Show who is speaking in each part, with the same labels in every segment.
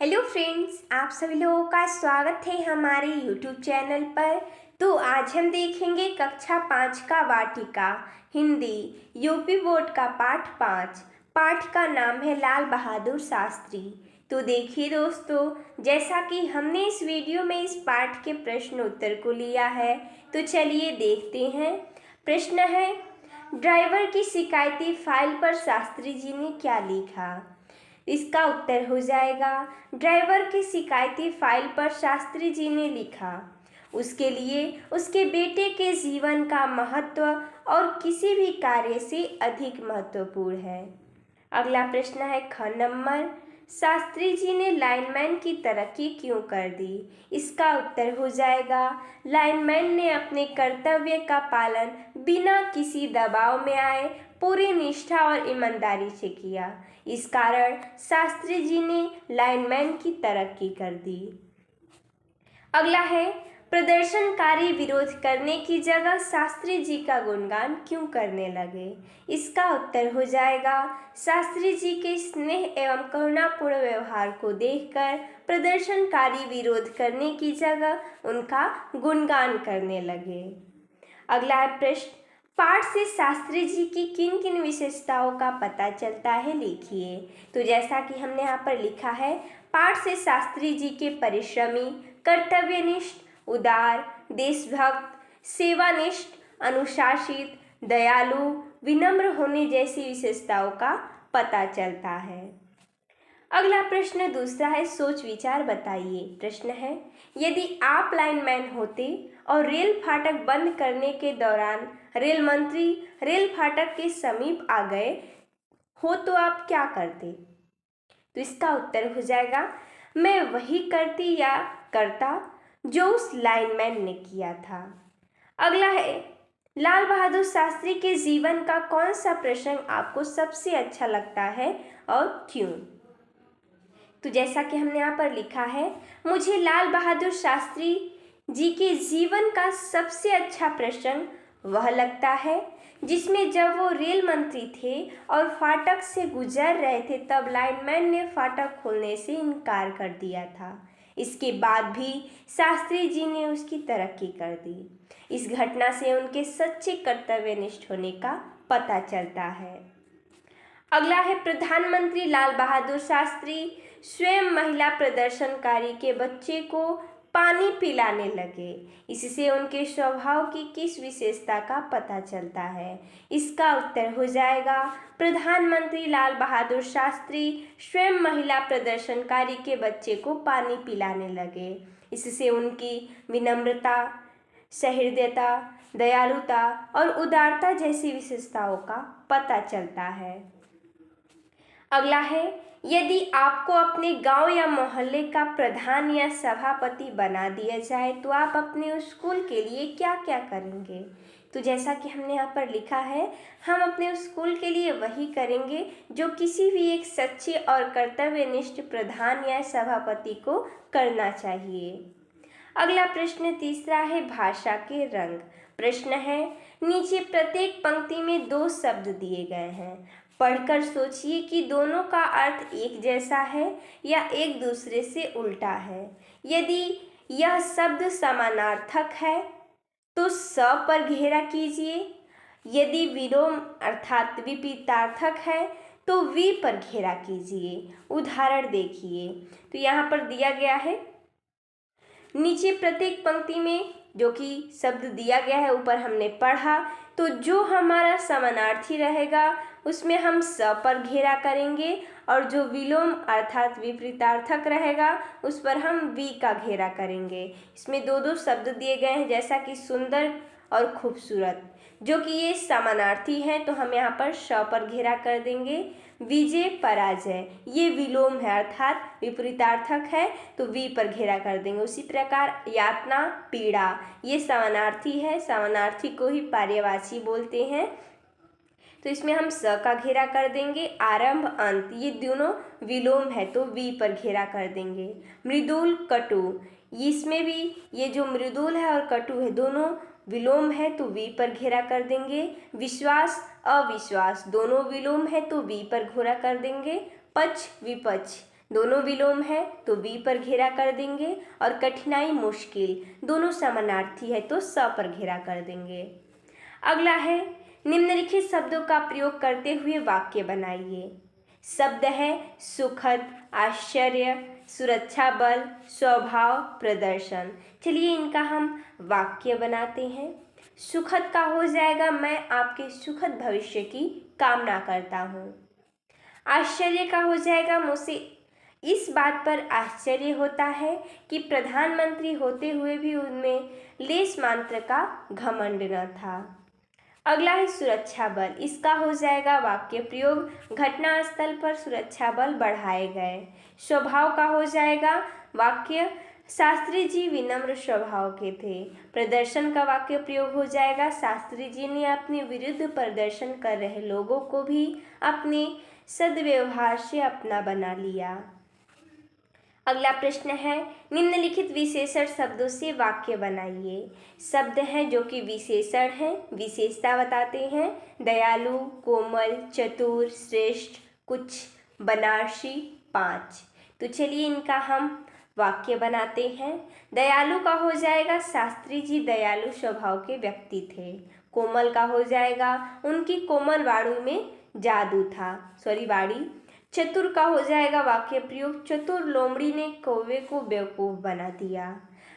Speaker 1: Hello friends, आप सभी लोगों का स्वागत है हमारे यूट्यूब चैनल पर। तो आज हम देखेंगे कक्षा 5 का वाटिका हिंदी यूपी बोर्ड का पाठ 5। पाठ का नाम है लाल बहादुर शास्त्री। तो देखिए दोस्तों, जैसा कि हमने इस वीडियो में इस पाठ के प्रश्न उत्तर को लिया है, तो चलिए देखते हैं। प्रश्न है, ड्राइवर की शिकायती फाइल पर शास्त्री जी ने क्या लिखा। इसका उत्तर हो जाएगा, ड्राइवर की शिकायती फाइल पर शास्त्री जी ने लिखा, उसके लिए उसके बेटे के जीवन का महत्व और किसी भी कार्य से अधिक महत्वपूर्ण है। अगला प्रश्न है ख नंबर, शास्त्री जी ने लाइनमैन की तरक्की क्यों कर दी। इसका उत्तर हो जाएगा, लाइनमैन ने अपने कर्तव्य का पालन बिना किसी दबाव में आए पूरी निष्ठा और ईमानदारी से किया। इस कारण शास्त्री जी ने लाइनमैन की तरक्की कर दी। अगला है, प्रदर्शनकारी विरोध करने की जगह शास्त्री जी का गुणगान क्यों करने लगे। इसका उत्तर हो जाएगा, शास्त्री जी के स्नेह एवं करुणापूर्ण व्यवहार को देखकर प्रदर्शनकारी विरोध करने की जगह उनका गुणगान करने लगे। अगला है प्रश्न, पाठ से शास्त्री जी की किन किन विशेषताओं का पता चलता है, लिखिए। तो जैसा कि हमने यहाँ पर लिखा है, पाठ से शास्त्री जी के परिश्रमी, कर्तव्यनिष्ठ, उदार, देशभक्त, सेवानिष्ठ, अनुशासित, दयालु, विनम्र होने जैसी विशेषताओं का पता चलता है। अगला प्रश्न दूसरा है, सोच विचार बताइए। प्रश्न है, यदि आप लाइनमैन होते और रेल फाटक बंद करने के दौरान रेल मंत्री रेल फाटक के समीप आ गए हो तो आप क्या करते। तो इसका उत्तर हो जाएगा, मैं वही करती या करता जो उस लाइनमैन ने किया था। अगला है, लाल बहादुर शास्त्री के जीवन का कौन सा प्रसंग आपको सबसे अच्छा लगता है और क्यों। तो जैसा कि हमने यहाँ पर लिखा है, मुझे लाल बहादुर शास्त्री जी के जीवन का सबसे अच्छा प्रसंग वह लगता है जिसमें जब वो रेल मंत्री थे और फाटक से गुजर रहे थे, तब लाइनमैन ने फाटक खोलने से इनकार कर दिया था। इसके बाद भी शास्त्री जी ने उसकी तरक्की कर दी। इस घटना से उनके सच्चे कर्तव्यनिष्ठ होने का पता चलता है। अगला है, प्रधानमंत्री लाल बहादुर शास्त्री स्वयं महिला प्रदर्शनकारी के बच्चे को पानी पिलाने लगे। इससे उनके स्वभाव की किस विशेषता का पता चलता है। इसका उत्तर हो जाएगा, प्रधानमंत्री लाल बहादुर शास्त्री स्वयं महिला प्रदर्शनकारी के बच्चे को पानी पिलाने लगे। इससे उनकी विनम्रता, सहृदयता, दयालुता और उदारता जैसी विशेषताओं का पता चलता है। अगला है, यदि आपको अपने गांव या मोहल्ले का प्रधान या सभापति बना दिया जाए तो आप अपने स्कूल के लिए क्या क्या करेंगे। तो जैसा कि हमने यहाँ पर लिखा है, हम अपने स्कूल के लिए वही करेंगे जो किसी भी एक सच्चे और कर्तव्यनिष्ठ प्रधान या सभापति को करना चाहिए। अगला प्रश्न तीसरा है, भाषा के रंग। प्रश्न है, नीचे प्रत्येक पंक्ति में 2 शब्द दिए गए हैं, पढ़कर सोचिए कि दोनों का अर्थ एक जैसा है या एक दूसरे से उल्टा है। यदि यह शब्द समानार्थक है तो स पर घेरा कीजिए, यदि विलोम अर्थात विपरीतार्थक है तो वी पर घेरा कीजिए। उदाहरण देखिए, तो यहाँ पर दिया गया है, नीचे प्रत्येक पंक्ति में जो कि शब्द दिया गया है ऊपर हमने पढ़ा, तो जो हमारा समानार्थी रहेगा उसमें हम स पर घेरा करेंगे और जो विलोम अर्थात विपरीतार्थक रहेगा उस पर हम वी का घेरा करेंगे। इसमें 2 शब्द दिए गए हैं, जैसा कि सुंदर और खूबसूरत, जो कि ये समानार्थी हैं, तो हम यहाँ पर श पर घेरा कर देंगे। विजय पराजय ये विलोम है अर्थात विपरीतार्थक है, तो वी पर घेरा कर देंगे। उसी प्रकार यातना पीड़ा ये समानार्थी है, समानार्थी को ही पर्यायवाची बोलते हैं, तो इसमें हम स का घेरा कर देंगे। आरंभ अंत ये दोनों विलोम है, तो वी पर घेरा कर देंगे। मृदुल कटु इसमें भी ये जो मृदुल है और कटु है दोनों विलोम है, तो वी पर घेरा कर देंगे। विश्वास अविश्वास दोनों विलोम है, तो वी पर घेरा कर देंगे। पक्ष विपक्ष दोनों विलोम है तो वी पर घेरा कर देंगे, और कठिनाई मुश्किल दोनों समानार्थी है तो स पर घेरा कर देंगे। अगला है निम्नलिखित शब्दों का प्रयोग करते हुए वाक्य बनाइए। शब्द है सुखद, आश्चर्य, सुरक्षा बल, स्वभाव, प्रदर्शन। चलिए इनका हम वाक्य बनाते हैं। सुखद का हो जाएगा मैं आपके सुखद भविष्य की कामना करता हूँ। आश्चर्य का हो जाएगा मुझे इस बात पर आश्चर्य होता है कि प्रधानमंत्री होते हुए भी उनमें लेश मात्र का घमंड न था। अगला है सुरक्षा बल। इसका हो जाएगा वाक्य प्रयोग घटनास्थल पर सुरक्षा बल बढ़ाए गए। स्वभाव का हो जाएगा वाक्य शास्त्री जी विनम्र स्वभाव के थे। प्रदर्शन का वाक्य प्रयोग हो जाएगा शास्त्री जी ने अपने विरुद्ध प्रदर्शन कर रहे लोगों को भी अपने सद्व्यवहार से अपना बना लिया। अगला प्रश्न है निम्नलिखित विशेषण शब्दों से वाक्य बनाइए। शब्द हैं जो कि विशेषण हैं, विशेषता बताते हैं। दयालु, कोमल, चतुर, श्रेष्ठ, कुछ, बनारसी, 5। तो चलिए इनका हम वाक्य बनाते हैं। दयालु का हो जाएगा शास्त्री जी दयालु स्वभाव के व्यक्ति थे। कोमल का हो जाएगा उनकी कोमल वाणी में जादू था, वाणी। चतुर का हो जाएगा वाक्य प्रयोग चतुर लोमड़ी ने कौवे को बेवकूफ़ बना दिया।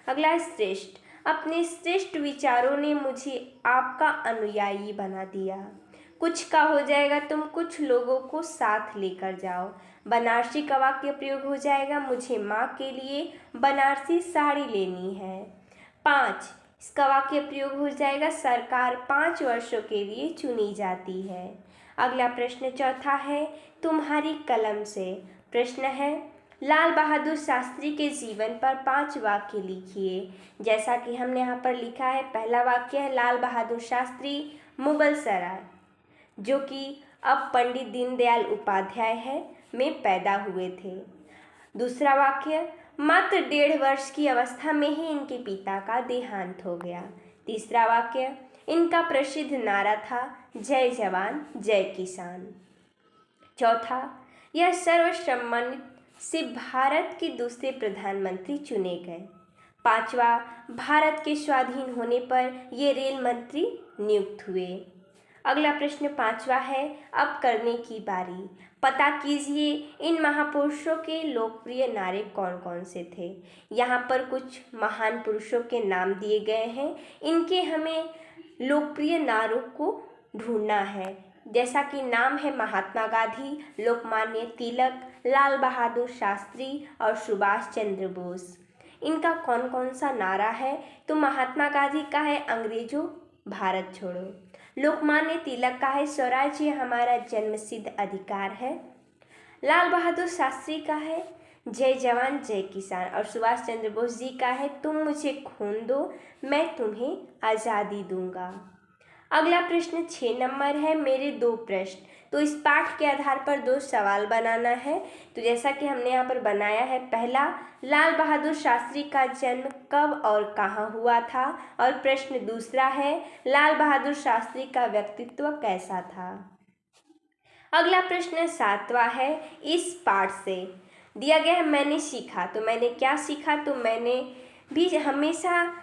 Speaker 1: अगला है श्रेष्ठ, अपने श्रेष्ठ विचारों ने मुझे आपका अनुयायी बना दिया। कुछ का हो जाएगा तुम कुछ लोगों को साथ लेकर जाओ। बनारसी का वाक्य प्रयोग हो जाएगा मुझे माँ के लिए बनारसी साड़ी लेनी है। 5, इसका वाक्य प्रयोग हो जाएगा सरकार 5 वर्षों के लिए चुनी जाती है। अगला प्रश्न चौथा है तुम्हारी कलम से। प्रश्न है लाल बहादुर शास्त्री के जीवन पर 5 वाक्य लिखिए। जैसा कि हमने यहाँ पर लिखा है, पहला वाक्य है लाल बहादुर शास्त्री मुगल सराय, जो कि अब पंडित दीनदयाल उपाध्याय है, में पैदा हुए थे। दूसरा वाक्य मात्र 1.5 वर्ष की अवस्था में ही इनके पिता का देहांत हो गया। तीसरा वाक्य इनका प्रसिद्ध नारा था जय जवान जय किसान। चौथा यह सर्वसम्मानित से भारत के दूसरे प्रधानमंत्री चुने गए। 5वां भारत के स्वाधीन होने पर ये रेल मंत्री नियुक्त हुए। अगला प्रश्न 5वां है अब करने की बारी। पता कीजिए इन महापुरुषों के लोकप्रिय नारे कौन कौन से थे। यहाँ पर कुछ महान पुरुषों के नाम दिए गए हैं, इनके हमें लोकप्रिय नारों को ढूंढना है। जैसा कि नाम है महात्मा गांधी, लोकमान्य तिलक, लाल बहादुर शास्त्री और सुभाष चंद्र बोस। इनका कौन कौन सा नारा है? तो महात्मा गांधी का है अंग्रेजों भारत छोड़ो। लोकमान्य तिलक का है स्वराज्य हमारा जन्मसिद्ध अधिकार है। लाल बहादुर शास्त्री का है जय जवान जय किसान। और सुभाष चंद्र बोस जी का है तुम मुझे खून दो मैं तुम्हें आज़ादी दूंगा। अगला प्रश्न 6 नंबर है मेरे 2 प्रश्न। तो इस पाठ के आधार पर 2 सवाल बनाना है। तो जैसा कि हमने यहाँ पर बनाया है, पहला लाल बहादुर शास्त्री का जन्म कब और कहाँ हुआ था, और प्रश्न दूसरा है लाल बहादुर शास्त्री का व्यक्तित्व कैसा था। अगला प्रश्न 7वां है इस पाठ से दिया गया है मैंने सीखा। तो मैंने क्या सीखा? तो मैंने भी हमेशा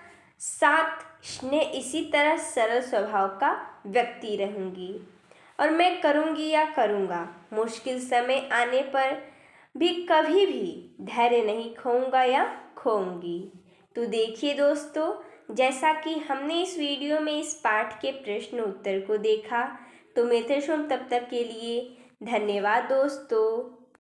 Speaker 1: साथ स्नेह इसी तरह सरल स्वभाव का व्यक्ति रहूँगी, और मैं करूँगी या करूँगा मुश्किल समय आने पर भी कभी भी धैर्य नहीं खोऊंगा या खोऊंगी। तो देखिए दोस्तों, जैसा कि हमने इस वीडियो में इस पाठ के प्रश्न उत्तर को देखा, तो मिलते हैं तब तक के लिए धन्यवाद दोस्तों।